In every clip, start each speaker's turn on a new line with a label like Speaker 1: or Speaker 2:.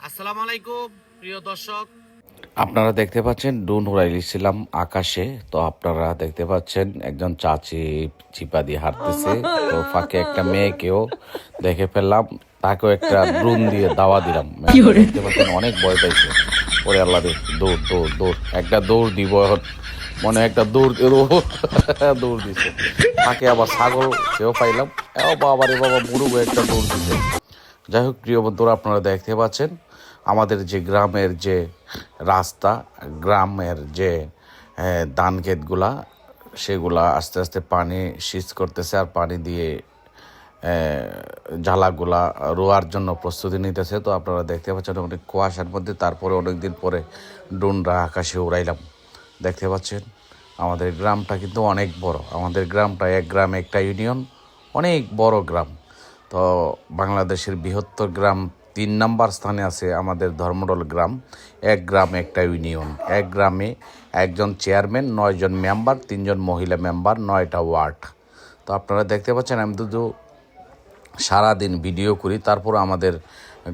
Speaker 1: আসসালামু আলাইকুম প্রিয় দর্শক।
Speaker 2: আপনারা দেখতে পাচ্ছেন ড্রোন উড়াইছিলাম আকাশে। তো আপনারা দেখতে পাচ্ছেন একজন চাচি চিপা দিয়ে হাঁটতেছে। তো ফাঁকে একটা মেয়েকেও দেখে ফেললাম, তাকেও একটা ড্রোন দিয়ে দাওয়া দিলাম। মেয়েটা দেখতে পাচ্ছেন অনেক ভয় পাইছে। ওরে আল্লাহ রে, দৌড় দৌড় দৌড়, একটা দৌড় দিব এখন, মনে হয় একটা দৌড় দৌড় দিছে। ফাঁকে আবার ছাগল কেউ পাইলাম, ও বাবা রে বাবা, মুরুগ একটা দৌড় দিছে। যাই হোক প্রিয় বন্ধুরা, আপনারা দেখতে পাচ্ছেন আমাদের যে গ্রামের যে রাস্তা, গ্রামের যে ধান ক্ষেতগুলা, সেগুলা আস্তে আস্তে পানি সিঁচ করতেছে আর পানি দিয়ে ঝালাগুলা রোয়ার জন্য প্রস্তুতি নিতেছে। তো আপনারা দেখতে পাচ্ছেন অনেক কুয়াশার মধ্যে, তারপরে অনেক দিন পরে ড্রোনরা আকাশে উড়াইলাম। দেখতে পাচ্ছেন আমাদের গ্রামটা কিন্তু অনেক বড়। আমাদের গ্রামটা এক গ্রাম একটা ইউনিয়ন, অনেক বড় গ্রাম। তো বাংলাদেশের বৃহত্তর গ্রাম 3 নম্বর স্থানে আছে আমাদের ধর্মডল গ্রাম। এক গ্রাম একটা ইউনিয়ন, এক গ্রামে একজন চেয়ারম্যান, 9 জন মেম্বার, 3 জন মহিলা মেম্বার, 9টা ওয়ার্ড। তো আপনারা দেখতে পাচ্ছেন আমি শুধু সারাদিন ভিডিও করি, তারপর আমাদের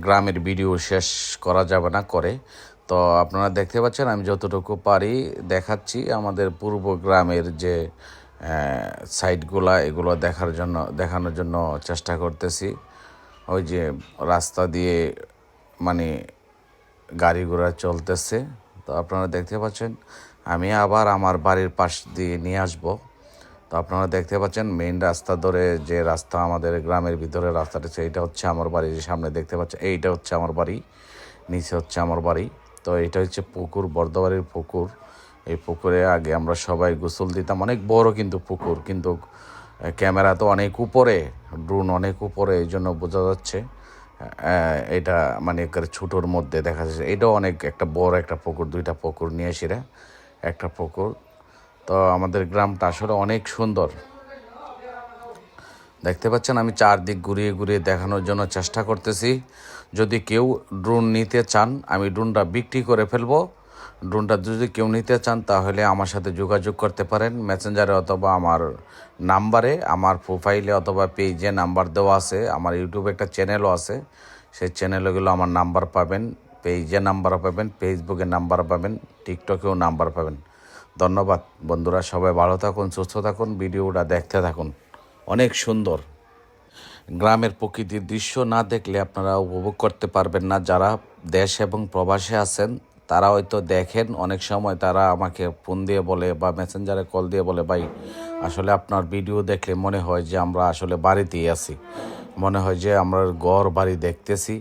Speaker 2: গ্রামের ভিডিও শেষ করা যাবে না করে। তো আপনারা দেখতে পাচ্ছেন আমি যতটুকু পারি দেখাচ্ছি। আমাদের পূর্ব গ্রামের যে সাইটগুলা, এগুলো দেখানোর জন্য চেষ্টা করতেছি। ওই যে রাস্তা দিয়ে মানে গাড়ি ঘোড়া চলতেছে। তো আপনারা দেখতে পাচ্ছেন আমি আবার আমার বাড়ির পাশ দিয়ে নিয়ে আসব। তো আপনারা দেখতে পাচ্ছেন মেইন রাস্তা ধরে যে রাস্তা, আমাদের গ্রামের ভিতরে রাস্তাটা, সেইটা হচ্ছে আমার বাড়ির সামনে দেখতে পাচ্ছেন। এইটা হচ্ছে আমার বাড়ি, নিচে হচ্ছে আমার বাড়ি। তো এটা হচ্ছে পুকুর, বর্ধবাড়ির পুকুর। এই পুকুরে আগে আমরা সবাই গোসল দিতাম, অনেক বড় কিন্তু পুকুর, কিন্তু ক্যামেরা তো অনেক উপরে, ড্রোন অনেক উপরে, এই জন্য বোঝা যাচ্ছে এটা মানে ছোটোর মধ্যে দেখা যাচ্ছে। এটাও অনেক একটা বড় একটা পুকুর, 2টা পুকুর নিয়ে এসে একটা পুকুর। তো আমাদের গ্রামটা আসলে অনেক সুন্দর। দেখতে পাচ্ছেন আমি চারদিক ঘুরিয়ে ঘুরিয়ে দেখানোর জন্য চেষ্টা করতেছি। যদি কেউ ড্রোন নিতে চান, আমি ড্রোনটা বিক্রি করে ফেলবো। ড্রোনটা যদি কেউ নিতে চান তাহলে আমার সাথে যোগাযোগ করতে পারেন মেসেঞ্জারে অথবা আমার নাম্বারে, আমার প্রোফাইলে অথবা পেজে নাম্বার দেওয়া আছে। আমার ইউটিউবে একটা চ্যানেলও আছে, সেই চ্যানেলগুলো আমার নাম্বার পাবেন, পেজে নাম্বার পাবেন, ফেসবুকে নাম্বার পাবেন, টিকটকেও নাম্বার পাবেন। ধন্যবাদ বন্ধুরা, সবাই ভালো থাকুন, সুস্থ থাকুন, ভিডিওটা দেখতে থাকুন। অনেক সুন্দর গ্রামের প্রকৃতির দৃশ্য না দেখলে আপনারা উপভোগ করতে পারবেন না। যারা দেশ এবং প্রবাসে আছেন তারা হয়তো দেখেন, অনেক সময় তারা আমাকে ফোন দিয়ে বলে বা মেসেঞ্জারে কল দিয়ে বলে, ভাই আসলে আপনার ভিডিও দেখলে মনে হয় যে আমরা আসলে বাড়িতেই আছি, মনে হয় যে আমরা ঘর বাড়ি দেখতেছি।